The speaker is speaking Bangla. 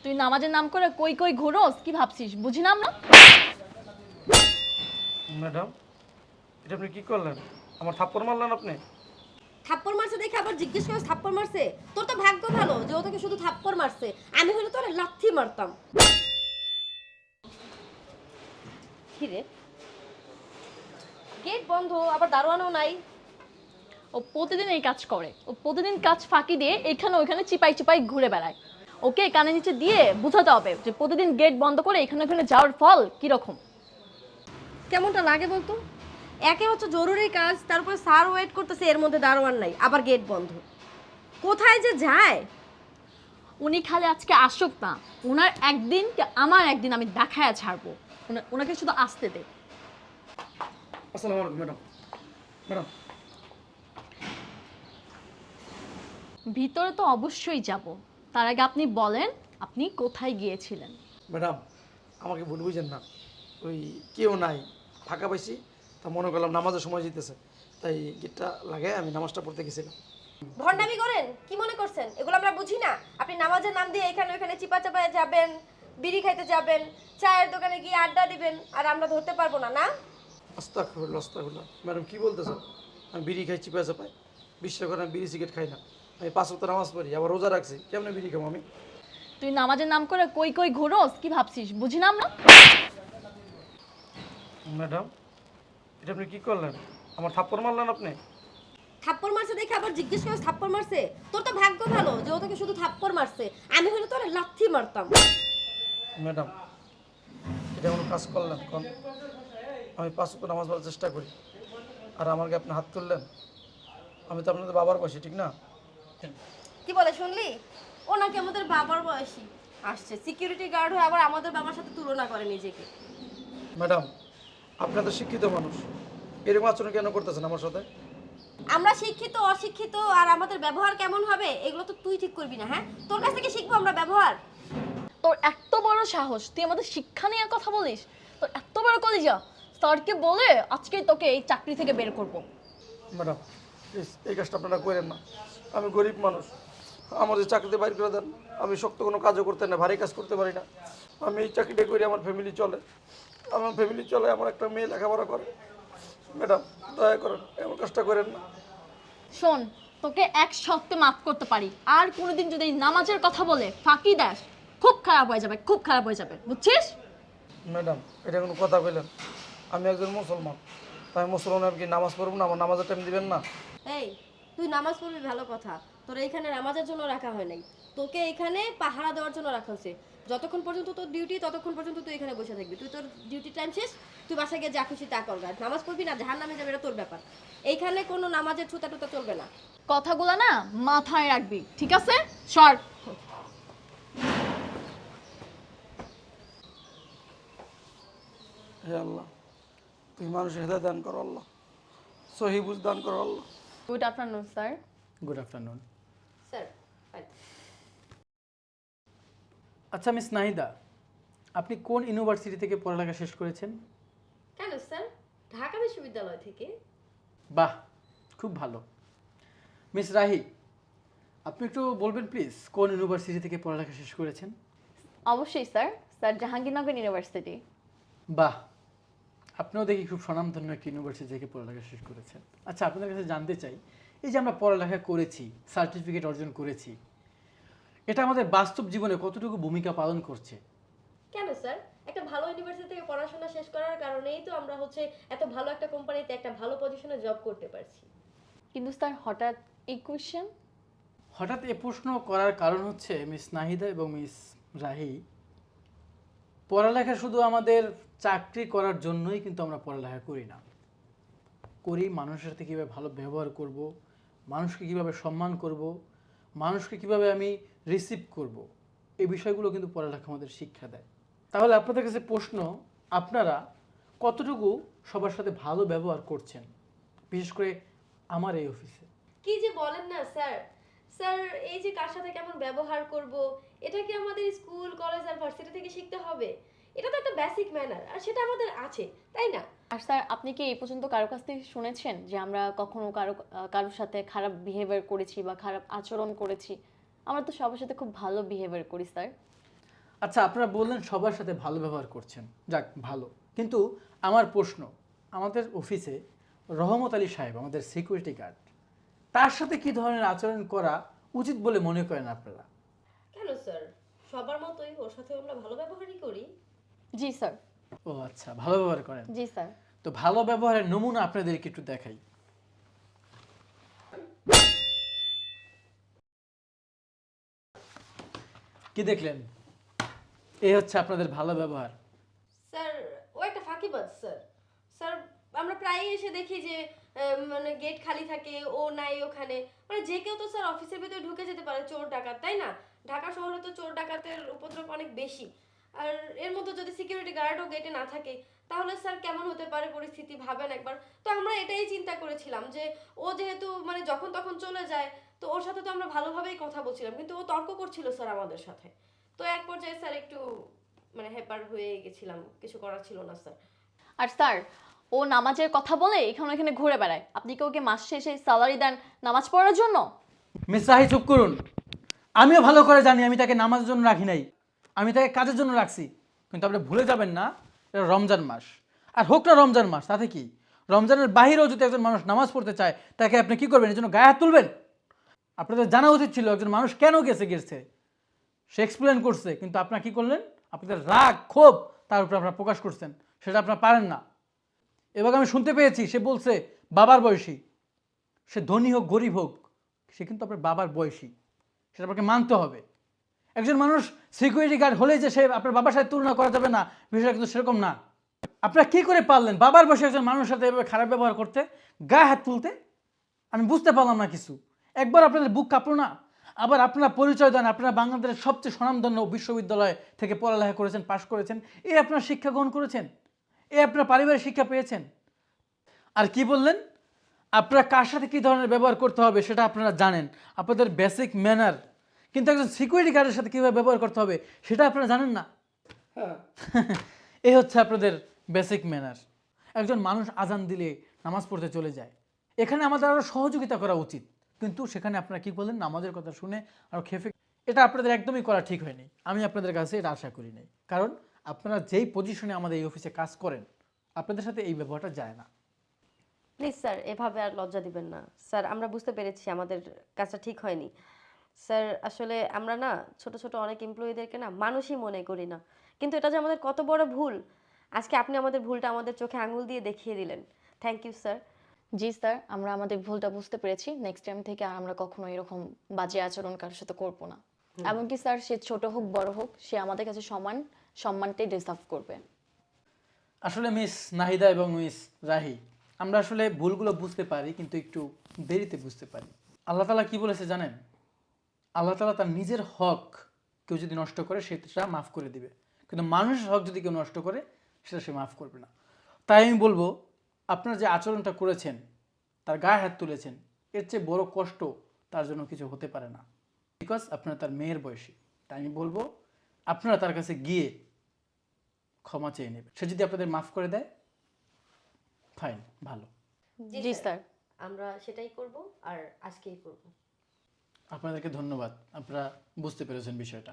তুই নামাজের নাম করে কই কই ঘুরোস কি ভাবছিস বুঝি না আমরা। ম্যাডাম, এটা আপনি কি করলেন? আমার থাপ্পড় মারলেন আপনি? থাপ্পড় মারছে দেখে আবার জিজ্ঞেস করে থাপ্পড় মারছে? তোর তো ভাগ্য ভালো যে ও তোকে শুধু থাপ্পড় মারছে, আমি হলে তোরে লাথি মারতাম। কি রে, গেট বন্ধ, আবার দারোয়ানও নাই। ও প্রতিদিন এই কাজ করে, ও প্রতিদিন কাজ ফাঁকি দিয়ে এখানে ওইখানে চিপাই চিপাই ঘুরে বেড়ায়। ওকে কানে নিচে দিয়ে বোঝাতে হবে যে প্রতিদিন গেট বন্ধ করে এখানে ওখানে যাওয়ার ফল কিরকম। কেমনটা লাগে বলতো? একে হচ্ছে জরুরি কাজ, তারপরে স্যার ওয়েট করতেছে, এর মধ্যে দারোয়ান নাই, আবার গেট বন্ধ। কোথায় যে যায়। উনি খালি আজকে আসুক না, ওনার একদিন কি আমার একদিন আমি দেখায় ছাড়বো। ওনাকে শুধু আসতে দে। আসসালামু আলাইকুম ম্যাডাম। ম্যাডাম, ভিতরে তো অবশ্যই যাব, তার আগে আপনি বলেন আপনি কোথায় গিয়েছিলেন। ম্যাডাম, আমাকে ভুল বুঝেন না। ওই কেউ নাই, ফাঁকা পাইছি, তা মনে করলাম নামাজের সময় যেতেছে, তাই গেটটা লাগাই আমি নামাজটা পড়তে গেছিলাম। ভণ্ডামি করেন কি মনে করছেন? এগুলো আমরা বুঝি না? আপনি নামাজের নাম দিয়ে এখানে ওখানে চিপা চাপায় যাবেন, বিড়ি খাইতে যাবেন, চায়ের দোকানে গিয়ে আড্ডা দিবেন, আর আমরা ধরতে পারবো না? না, আস্তাগফিরুল্লাহ, আস্তাগফিরুল্লাহ। ম্যাডাম কী বলতেছেন? আমি বিড়ি খাই চিপা চাপাই? বিশ্বাস করেন আমি বিড়ি সিগারেট খাই না। আমি 5 ওয়াক্ত নামাজ পড়ি, আবার রোজা রাখছি, কেমনে বিড়ি খাবো আমি? তুই নামাজের নাম করে কই কই ঘুরোস কি ভাবছিস বুঝি না আমরা। ম্যাডাম, এটা আপনি কি করলেন? আমার থাপ্পড় মারলেন আপনি? থাপ্পড় মারছে দেখে আবার জিজ্ঞেস করে থাপ্পড় মারছে? তোর তো ভাগ্য ভালো যে ও তোকে শুধু থাপ্পড় মারছে, আমি হলে তোরে লাথি মারতাম। ম্যাডাম, এটা কোনো কাজ করলেন কোন? আমি 5 ওয়াক্ত নামাজ পড়ার চেষ্টা করি, আর আমাকে আপনি হাত তুললেন? আমি তো আপনাদের বাবার বয়সী, ঠিক না? কি বলে শুনলি? ও নাকি আমাদের বাবার বয়সী। আসছে সিকিউরিটি গার্ড হয়ে আবার আমাদের বাবার সাথে তুলনা করে নিজেকে। ম্যাডাম, আপনি তো শিক্ষিত মানুষ, এরকম আচরণ কেন করতেছেন আমার সাথে? আমরা শিক্ষিত অশিক্ষিত আর আমাদের ব্যবহার কেমন হবে এগুলো তো তুই ঠিক করবি না। হ্যাঁ, তোর কাছ থেকে শিখবো আমরা ব্যবহার। তোর এত বড় সাহস, তুই আমাদের শিক্ষা নিয়ে কথা বলিস? তোর এত বড় কলিজা, স্যারকে বলে আজকেই তোকে এই চাকরি থেকে বের করব। ম্যাডাম প্লিজ এই কাজটা আপনারা করেন না। আমি গরিব মানুষ, আমার যে চাকরিতে বাইর করে দেন। আমি শক্ত কোনো কাজও করতে না, ভারী কাজ করতে পারি না। আমি এই চাকরিটা করি, আমার ফ্যামিলি চলে। আমার ফ্যামিলি চলে, আমার একটা মেয়ে লেখাপড়া করে। ম্যাডাম দয়া করেন, এমন কাজটা করেন না। শোন, তোকে এক শর্তে মাফ করতে পারি, আর কোনোদিন যদি এই নামাজের কথা বলে ফাঁকি দেস, খুব খারাপ হয়ে যাবে, খুব খারাপ হয়ে যাবে, বুঝছিস? ম্যাডাম এটা কোনো কথা বললেন? আমি একজন মুসলমান, তাই মুসলমান আর কি নামাজ পড়বো না? আমার নামাজের টাইম দিবেন না? এই, তুই নামাজ পড়বি ভালো কথা, তোর এইখানে নামাজের জন্য রাখা হয় নাই, তোকে এখানে পাহারা দেওয়ার জন্য রাখা হয়েছে। যতক্ষণ পর্যন্ত তোর ডিউটি ততক্ষণ পর্যন্ত তুই এখানে বসে থাকবি। তুই তোর ডিউটি টাইম শেষ, তুই বাসায় গিয়ে যা খুশি তা কর। নামাজ পড়বি না জাহান্নামে যাবে, এটা তোর ব্যাপার। এইখানে কোনো নামাজের ছুতা টুতা চলবে না। কথাগুলো না মাথায় রাখবি, ঠিক আছে? সর। হে আল্লাহ, তুই মানুষের হেদায়েত দান করো আল্লাহ, সহি বুঝ দান করো আল্লাহ। Good afternoon sir. Good afternoon. Sir fine. আচ্ছা মিস নাহিদা, আপনি কোন ইউনিভার্সিটি থেকে পড়ালেখা শেষ করেছেন? কেন স্যার? ঢাকা বিশ্ববিদ্যালয় থেকে। বাহ, খুব ভালো। মিস রাহি, আপনি একটু বলবেন প্লিজ কোন ইউনিভার্সিটি থেকে পড়ালেখা শেষ করেছেন? অবশ্যই স্যার, স্যার জাহাঙ্গীরনগর ইউনিভার্সিটি। বাহ, আপনিও দেখি খুব স্বনামধন্য একটি ইউনিভার্সিটি থেকে পড়ালেখা শেষ করেছেন। আচ্ছা, আপনাদের কাছে জানতে চাই, এই যে আমরা পড়ালেখা করেছি, সার্টিফিকেট অর্জন করেছি, এটা আমাদের বাস্তব জীবনে কতটুকু ভূমিকা পালন করছে? কেন স্যার? একটা ভালো ইউনিভার্সিটি থেকে পড়াশোনা শেষ করার কারণেই তো আমরা এত ভালো একটা কোম্পানিতে একটা ভালো পজিশনে জব করতে পারছি। কিন্তু স্যার হঠাৎ এই কোয়েশ্চেন? হঠাৎ এ প্রশ্ন করার কারণ হচ্ছে মিস নাহিদা এবং মিস রাহি, পড়ালেখা শুধু আমাদের চাকরি করার জন্যই কিন্তু আমরা পড়ালেখা করি না। করি মানুষের সাথে কীভাবে ভালো ব্যবহার করব, মানুষকে কীভাবে সম্মান করব, মানুষকে কীভাবে আমি রিসিভ করব, এই বিষয়গুলো কিন্তু পড়ালেখা আমাদের শিক্ষা দেয়। তাহলে আপনাদের কাছে প্রশ্ন, আপনারা কতটুকু সবার সাথে ভালো ব্যবহার করছেন, বিশেষ করে আমার এই অফিসে? কি যে বলেন না স্যার। স্যার, এই যে কার সাথে কেমন ব্যবহার করব, এটা কি আমাদের স্কুল কলেজ আর ভার্সিটি থেকে শিখতে হবে? এটা তো একটা বেসিক ম্যানার, আর সেটা আমাদের আছে, তাই না? আর স্যার আপনি কি এই পর্যন্ত কারো কাছ থেকে শুনেছেন যে আমরা কখনো কারোর সাথে খারাপ বিহেভিয়ার করেছি বা খারাপ আচরণ করেছি? আমরা তো সবার সাথে খুব ভালো বিহেভিয়ার করি স্যার। আচ্ছা, আপনারা বললেন সবার সাথে ভালো ব্যবহার করছেন, যাক ভালো। কিন্তু আমার প্রশ্ন, আমাদের অফিসে রহমত আলী সাহেব, আমাদের সিকিউরিটি গার্ড, তার সাথে কি ধরনের আচরণ করা উচিত বলে মনে করেন আপনারা? কেন স্যার, সবার মতোই ওর সাথে আমরা ভালো ব্যবহারই করি। জি স্যার। ও আচ্ছা, ভালো ব্যবহার করেন। জি স্যার। তো ভালো ব্যবহারের নমুনা আপনাদেরকে একটু দেখাই। কি দেখলেন? এই হচ্ছে আপনাদের ভালো ব্যবহার। স্যার ও একটা ফাঁকিবাজ স্যার। স্যার আমরা প্রায়ই এসে দেখি যে মানে গেট খালি থাকে, ও নাই ওখানে। মানে যে কেউ তো স্যার অফিসের ভিতরে ঢুকে যেতে পারে, চোর ডাকাত, তাই না? ঢাকা শহরে তো চোর ডাকাতের উপদ্রব অনেক বেশি। আর এর মধ্যে যদি সিকিউরিটি গার্ডও গেটে না থাকে, তাহলে স্যার কেমন হতে পারে পরিস্থিতি ভাবেন একবার। তো আমরা এটাই চিন্তা করেছিলাম যে ও যেহেতু মানে যখন তখন চলে যায়, তো ওর সাথে তো আমরা ভালোভাবেই কথা বলছিলাম, কিন্তু ও তর্ক করছিল স্যার আমাদের সাথে। তো এক পর্যায়ে স্যার একটু মানে হ্যাপার হয়ে গেছিলাম, কিছু করার ছিল না স্যার। আর স্যার, ও নামাজের কথা বলে এখানে ওখানে ঘুরে বেড়ায়। আপনি কি ওকে মাস শেষে স্যালারি দেন নামাজ পড়ার জন্য? মিস রাহি, চুপ করুন। আমিও ভালো করে জানি আমি তাকে নামাজের জন্য রাখি নাই, আমি তাকে কাজের জন্য রাখছি। কিন্তু আপনি ভুলে যাবেন না, এটা রমজান মাস। আর হোক না রমজান মাস, তাতে কি? রমজানের বাহিরেও যদি একজন মানুষ নামাজ পড়তে চায়, তাকে আপনি কি করবেন? এর জন্য গায়ে হাত তুলবেন? আপনাদের জানা উচিত ছিল একজন মানুষ কেন গেছে। সে এক্সপ্লেন করছে, কিন্তু আপনারা কি করলেন? আপনাদের রাগ ক্ষোভ তার উপরে আপনারা প্রকাশ করছেন, সেটা আপনারা পারেন না। এবার আমি শুনতে পেয়েছি সে বলছে বাবার বয়সী। সে ধনী হোক গরিব হোক, সে কিন্তু আপনার বাবার বয়সী, সেটা আপনাকে মানতে হবে। একজন মানুষ সিকিউরিটি গার্ড হলেই যে সে আপনার বাবার সাথে তুলনা করা যাবে না, বিষয়টা কিন্তু সেরকম না। আপনারা কি করে পারলেন বাবার বয়সী একজন মানুষের সাথে এভাবে খারাপ ব্যবহার করতে, গায়ে হাত তুলতে? আমি বুঝতে পারলাম না কিছু। একবার আপনাদের বুক কাঁপলো না? আবার আপনারা পরিচয় দেন আপনারা বাংলাদেশের সবচেয়ে স্বনামধন্য বিশ্ববিদ্যালয় থেকে পড়ালেখা করেছেন, পাশ করেছেন, আপনারা শিক্ষা গ্রহণ করেছেন, আপনারা পারিবারিক শিক্ষা পেয়েছেন। আর কি বললেন? আপনারা কার সাথে কী ধরনের ব্যবহার করতে হবে সেটা আপনারা জানেন, আপনাদের বেসিক ম্যানার। কিন্তু একজন সিকিউরিটি গার্ডের সাথে কীভাবে ব্যবহার করতে হবে সেটা আপনারা জানেন না। হ্যাঁ, এই হচ্ছে আপনাদের বেসিক ম্যানার। একজন মানুষ আজান দিলে নামাজ পড়তে চলে যায়, এখানে আমাদের আরও সহযোগিতা করা উচিত, কিন্তু সেখানে আপনারা কি বললেন? নামাজের কথা শুনে আরও খেপে। এটা আপনাদের একদমই করা ঠিক হয়নি। আমি আপনাদের কাছে এটা আশা করি নাই, কারণ আপনারা যেই পজিশনে আমাদের এই অফিসে কাজ করেন, আপনাদের সাথে এই ব্যবহারটা যায় না। প্লিজ স্যার এভাবে আর লজ্জা দিবেন না স্যার, আমরা বুঝতে পেরেছি আমাদের কাজটা ঠিক হয়নি স্যার। আসলে আমরা না ছোট ছোট অনেক এমপ্লয়ীদেরকে না মানুষই মনে করি না, কিন্তু এটা যে আমাদের কত বড় ভুল, আজকে আপনি আমাদের ভুলটা আমাদের চোখে আঙুল দিয়ে দেখিয়ে দিলেন। Thank you sir. জি স্যার, আমরা আমাদের ভুলটা বুঝতে পেরেছি। নেক্সট টাইম থেকে আর আমরা কখনো এরকম বাজে আচরণ কারোর সাথে করবো না। এমনকি স্যার, সে ছোট হোক বড় হোক, সে আমাদের কাছে সম্মানটাই ডিজার্ভ করবে। আসলে মিস নাহিদা এবং মিস রাহি, আমরা আসলে ভুলগুলো বুঝতে পারি, কিন্তু একটু দেরিতে বুঝতে পারি। আল্লাহ তাআলা কি বলেছে জানেন? আল্লাহ তাআলা তার নিজের হক কেউ যদি নষ্ট করে সেটা মাফ করে দিবে, কিন্তু মানুষের হক যদি কেউ নষ্ট করে সেটা সে মাফ করবে না। তাই আমি বলবো, আপনারা যে আচরণটা করেছেন, তার গায়ে হাত তুলেছেন, এর চেয়ে বড় কষ্ট তার জন্য কিছু হতে পারে না, বিকজ আপনারা তার মেয়ের বয়সী। তাই আমি বলবো আপনারা তার কাছে গিয়ে ক্ষমা চেয়ে নেবেন। সে যদি আপনাদের মাফ করে দেয়, ফাইন, ভালো। জি স্যার। আমরা সেটাই করব, আর আজকেই করব। আপনাদেরকে ধন্যবাদ, আপনারা বুঝতে পেরেছেন বিষয়টা।